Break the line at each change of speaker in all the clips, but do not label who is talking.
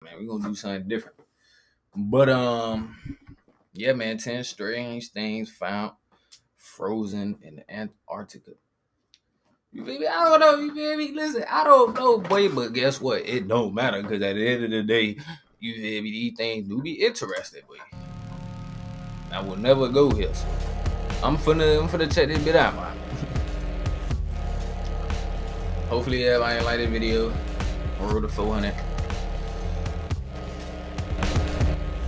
Man, we're gonna do something different. But yeah, man, 10 strange things found frozen in Antarctica. You feel me? I don't know. You feel me? Listen, I don't know, boy, but guess what? It don't matter because at the end of the day, you feel me? These things do be interesting, boy. I will never go here. So I'm finna check this bit out, man. Hopefully everybody like this video. Roll to 400.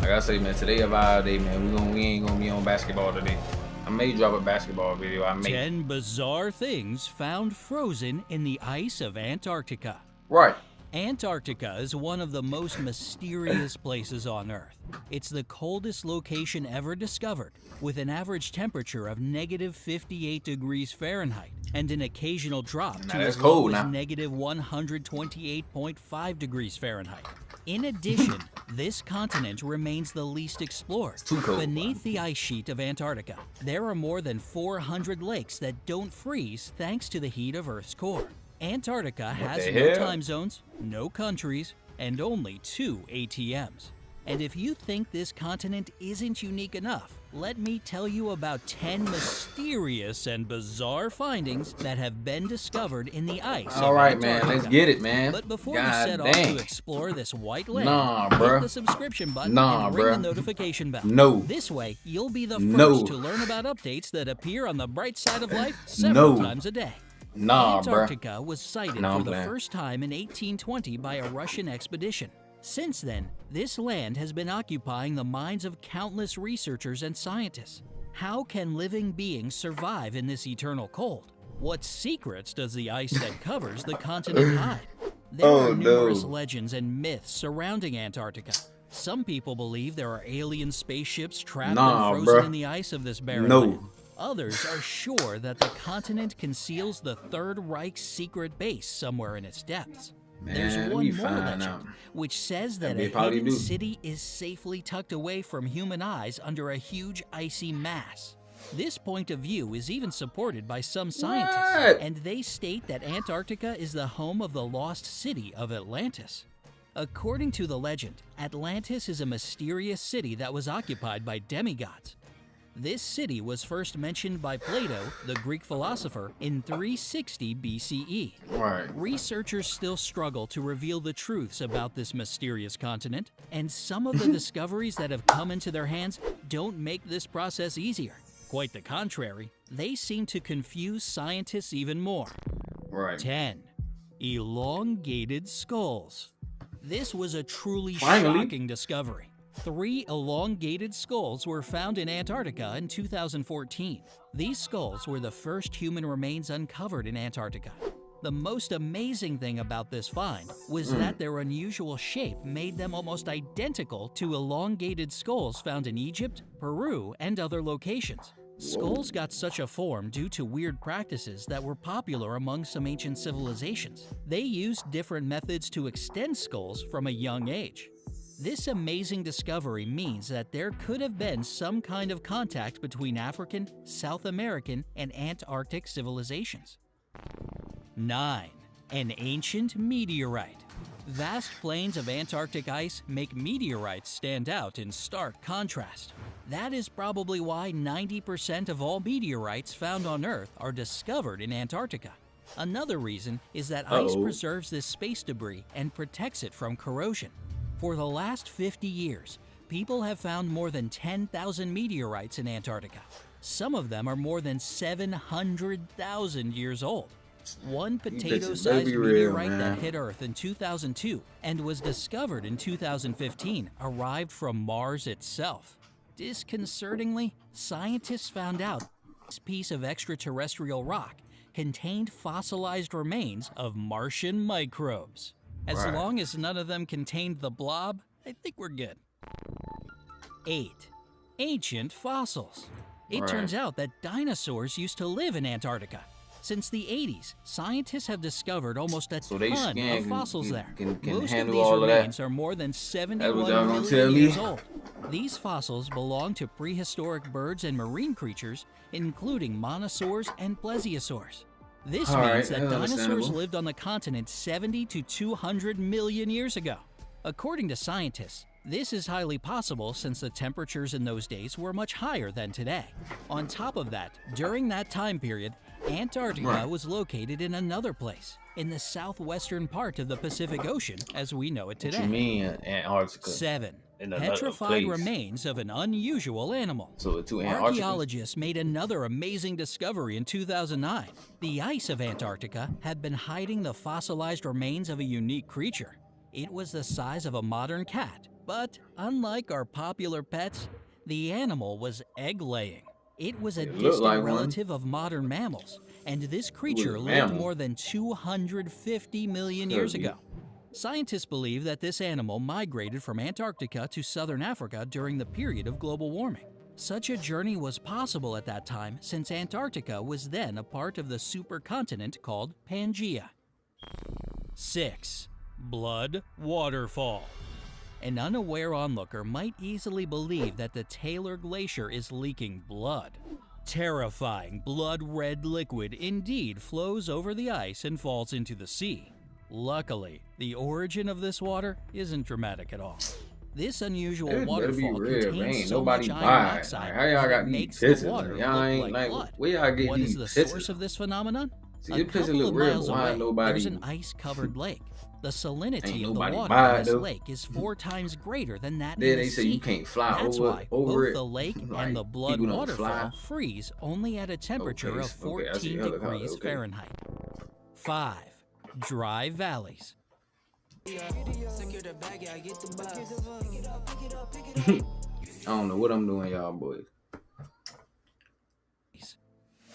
Like I say, man, today of our day, man, we ain't gonna be on basketball today. I may drop a basketball video.
10 bizarre things found frozen in the ice of Antarctica.
Right.
Antarctica is one of the most mysterious places on Earth. It's the coldest location ever discovered, with an average temperature of negative 58 degrees Fahrenheit and an occasional drop to as low as negative 128.5 degrees Fahrenheit. In addition, this continent remains the least explored. Beneath the ice sheet of Antarctica, there are more than 400 lakes that don't freeze thanks to the heat of Earth's core. Antarctica has no time zones, no countries, and only 2 ATMs. And if you think this continent isn't unique enough, let me tell you about 10 mysterious and bizarre findings that have been discovered in the ice of Antarctica.
Man, let's get it, man.
But before you set off to explore this white land, hit the subscription button and ring the notification bell. This way, you'll be the first to learn about updates that appear on the bright side of life several times a day. Antarctica was sighted for the first time in 1820 by a Russian expedition. Since then, this land has been occupying the minds of countless researchers and scientists. How can living beings survive in this eternal cold? What secrets does the ice that covers the continent hide? There are numerous legends and myths surrounding Antarctica. Some people believe there are alien spaceships trapped and frozen in the ice of this barren land. Others are sure that the continent conceals the Third Reich's secret base somewhere in its depths. There's one more legend, which says that a hidden city is safely tucked away from human eyes under a huge icy mass. This point of view is even supported by some scientists, and they state that Antarctica is the home of the lost city of Atlantis. According to the legend, Atlantis is a mysterious city that was occupied by demigods. This city was first mentioned by Plato, the Greek philosopher, in 360 BCE. Researchers still struggle to reveal the truths about this mysterious continent, and some of the discoveries that have come into their hands don't make this process easier. Quite the contrary, they seem to confuse scientists even more. 10. Elongated skulls. This was a truly shocking discovery. 3 elongated skulls were found in Antarctica in 2014. These skulls were the first human remains uncovered in Antarctica. The most amazing thing about this find was that their unusual shape made them almost identical to elongated skulls found in Egypt, Peru, and other locations. Skulls got such a form due to weird practices that were popular among some ancient civilizations. They used different methods to extend skulls from a young age. This amazing discovery means that there could have been some kind of contact between African, South American, and Antarctic civilizations. 9. An ancient meteorite. Vast plains of Antarctic ice make meteorites stand out in stark contrast. That is probably why 90% of all meteorites found on Earth are discovered in Antarctica. Another reason is that ice preserves this space debris and protects it from corrosion. For the last 50 years, people have found more than 10,000 meteorites in Antarctica. Some of them are more than 700,000 years old. One potato-sized meteorite that hit Earth in 2002 and was discovered in 2015 arrived from Mars itself. Disconcertingly, scientists found out this piece of extraterrestrial rock contained fossilized remains of Martian microbes. As long as none of them contained the blob, I think we're good. 8. Ancient fossils. It turns out that dinosaurs used to live in Antarctica. Since the 80s, scientists have discovered almost a ton of fossils there. Most of these remains are more than 71 million years old. These fossils belong to prehistoric birds and marine creatures, including mosasaurs and plesiosaurs. This means that dinosaurs lived on the continent 70 to 200 million years ago. According to scientists, this is highly possible since the temperatures in those days were much higher than today. On top of that, during that time period, Antarctica was located in another place, in the southwestern part of the Pacific Ocean as we know it today.
What you mean Antarctica?
7. Petrified remains of an unusual animal.
So
archaeologists made another amazing discovery in 2009. The ice of Antarctica had been hiding the fossilized remains of a unique creature. It was the size of a modern cat, but unlike our popular pets, the animal was egg-laying. It was a distant relative of modern mammals, and this creature lived more than 250 million years ago. Scientists believe that this animal migrated from Antarctica to southern Africa during the period of global warming. Such a journey was possible at that time since Antarctica was then a part of the supercontinent called Pangaea. 6. Blood waterfall. An unaware onlooker might easily believe that the Taylor Glacier is leaking blood. Terrifying blood-red liquid indeed flows over the ice and falls into the sea. Luckily, the origin of this water isn't dramatic at all. This unusual waterfall contains so much iron oxide that it makes the water look like blood. What is the source of this phenomenon? A couple of miles away, there's an ice-covered lake. The salinity of the water in this lake is 4 times greater than that in the sea.
You can't fly
That's
over,
why both the lake and the blood waterfall freeze only at a temperature of 14 degrees Fahrenheit. 5. Dry valleys.
I don't know what I'm doing, y'all boys.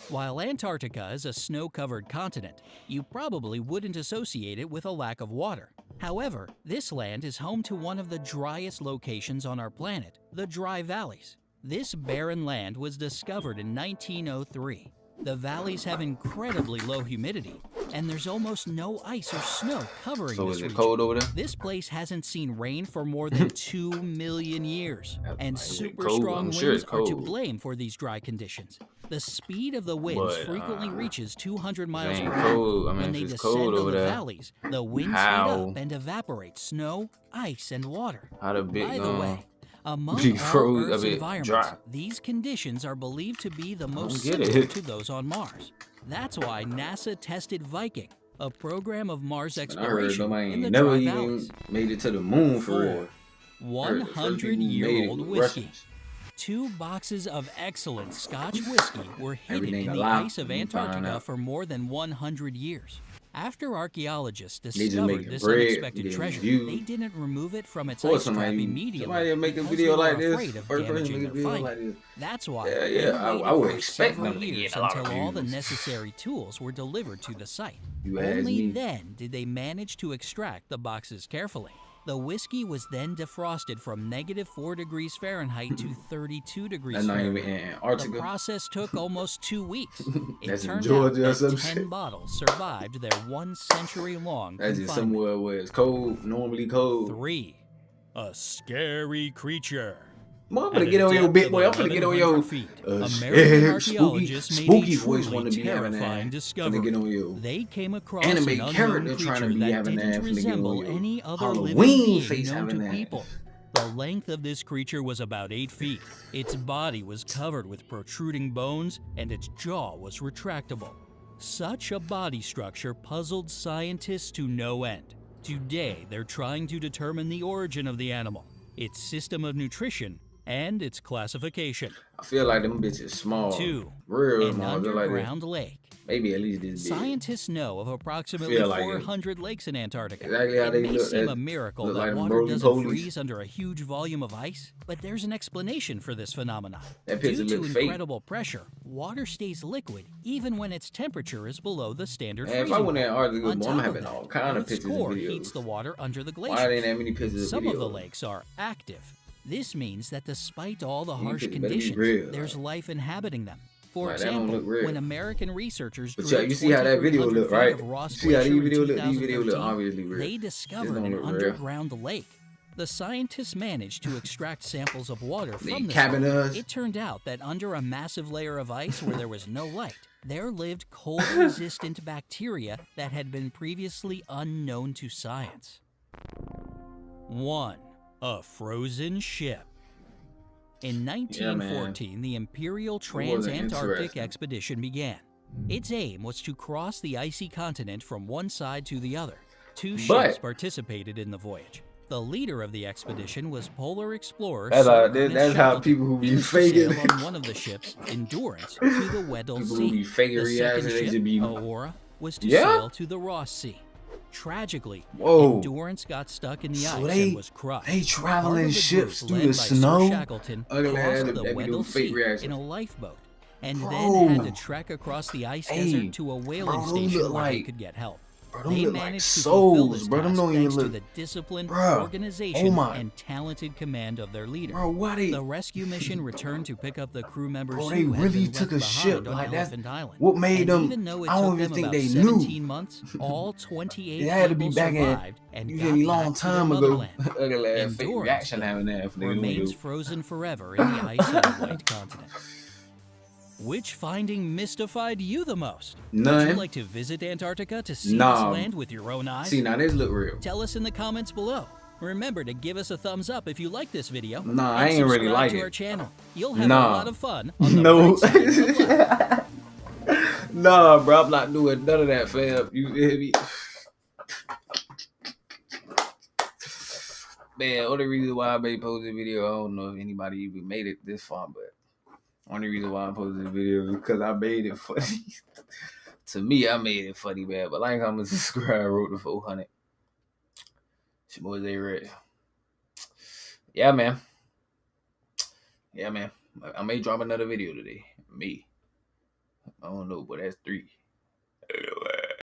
While Antarctica is a snow-covered continent, you probably wouldn't associate it with a lack of water. However, this land is home to one of the driest locations on our planet, the Dry Valleys. This barren land was discovered in 1903. The valleys have incredibly low humidity, and there's almost no ice or snow covering this region.
Cold over there?
This place hasn't seen rain for more than 2 million years, and super strong winds are to blame for these dry conditions. The speed of the winds frequently reaches 200 miles per hour. When they descend on the valleys, the winds heat up and evaporate snow, ice, and water. By the way, among all Earth's environments, these conditions are believed to be the most similar to those on Mars. That's why NASA tested Viking, a program of Mars exploration in the Dry Valleys.
Made it to the moon for real.
100-year-old whiskey. 2 boxes of excellent Scotch whiskey were hidden in the ice of Antarctica for more than 100 years. After archaeologists discovered this unexpected treasure, they didn't remove it from its ice trap immediately because they were afraid of damaging their finding. That's why they waited for several years until all the necessary tools were delivered to the site. Only then did they manage to extract the boxes carefully. The whiskey was then defrosted from -4 degrees Fahrenheit to 32 degrees Fahrenheit. The process took almost 2 weeks. It turned out that 10 bottles survived their 1-century-long confinement.
That's just somewhere where it's cold, normally cold.
3. A scary creature.
I'm gonna get on your bit, boy. I'm gonna get on your
American archaeologists made a
voice want
truly
to be having
terrifying
that.
discovery.
Get on your
They came across
anime
an
character
unknown
trying to
creature
be
that
having
didn't
that.
resemble any other living
Halloween
being
face
known
having
to
that.
people. The length of this creature was about 8 feet. Its body was covered with protruding bones, and its jaw was retractable. Such a body structure puzzled scientists to no end. Today, they're trying to determine the origin of the animal, its system of nutrition, and its classification.
I feel like them bitches small.
2.
Real
An
small.
underground lake.
Maybe at least this big.
Scientists know of approximately 400 lakes in Antarctica.
Exactly how
it
they
may
look.
seem a miracle that
like
water doesn't freeze under a huge volume of ice, but there's an explanation for this phenomenon. Due to incredible pressure, water stays liquid even when its temperature is below the standard freezing.
If I went to Antarctica,
On top
I'm
of
having
that,
all kind of
Earth's
pictures and
core
videos.
heats the water under the glacier.
Why ain't that many pictures and
Some
videos?
of the lakes are active. This means that despite all the harsh
pictures better be
conditions,
real,
there's life inhabiting them. For
That don't
example,
look real.
when American researchers
But
drilled
yeah, you see how that video
2,300
look, right?
feet of Ross
You see how these
Glacier in
videos look? These videos look
2013,
obviously real.
they
This
discovered
don't
an
look real.
underground lake. The scientists managed to extract samples of water from this
capping
lake.
us.
It turned out that under a massive layer of ice where there was no light, there lived cold-resistant bacteria that had been previously unknown to science. 1. A frozen ship. In 1914, the Imperial Trans-Antarctic Expedition began. Its aim was to cross the icy continent from one side to the other. 2 ships participated in the voyage. The leader of the expedition was polar explorer Sir Ernest
That's how people who be faking
on one of the ships, Endurance, to the Weddell Sea. The second ship, Aurora, was to sail to the Ross Sea. Tragically, Endurance got stuck in the ice and was crushed.
They traveling ships through the snow.
Shackleton crossed the Weddell Sea in a lifeboat, and then had to trek across the ice desert to a whaling station where he could get help. They managed to fulfill this task thanks to the discipline, organization, and talented command of their leader. The rescue mission returned to pick up the crew members who had been left behind on Elephant Island.
What made them?
Even though it
I don't
took
even
them
think
about
they
17 months, all 28
it had to be
people
back
survived
in.
and
You a long
got
time
back to
ago.
their motherland. Endurance remains frozen forever in the ice of the White Continent. Which finding mystified you the most?
None.
Would you like to visit Antarctica to see this land with your own eyes?
See, now this look real.
Tell us in the comments below. Remember to give us a thumbs up if you like this video.
Nah, I ain't really like it.
Subscribe to our channel. You'll have a lot of fun on the
bright side of life. Nah, bro, I'm not doing none of that, fam. You hear me? Man, only reason why I made post this video, I don't know if anybody even made it this far, but only reason why I posted this video is because I made it funny. To me, I made it funny, man. But like, comment, subscribe, wrote the 400. It's your boy Zay Red. Yeah, man. I may drop another video today. Me. I don't know, but that's 3.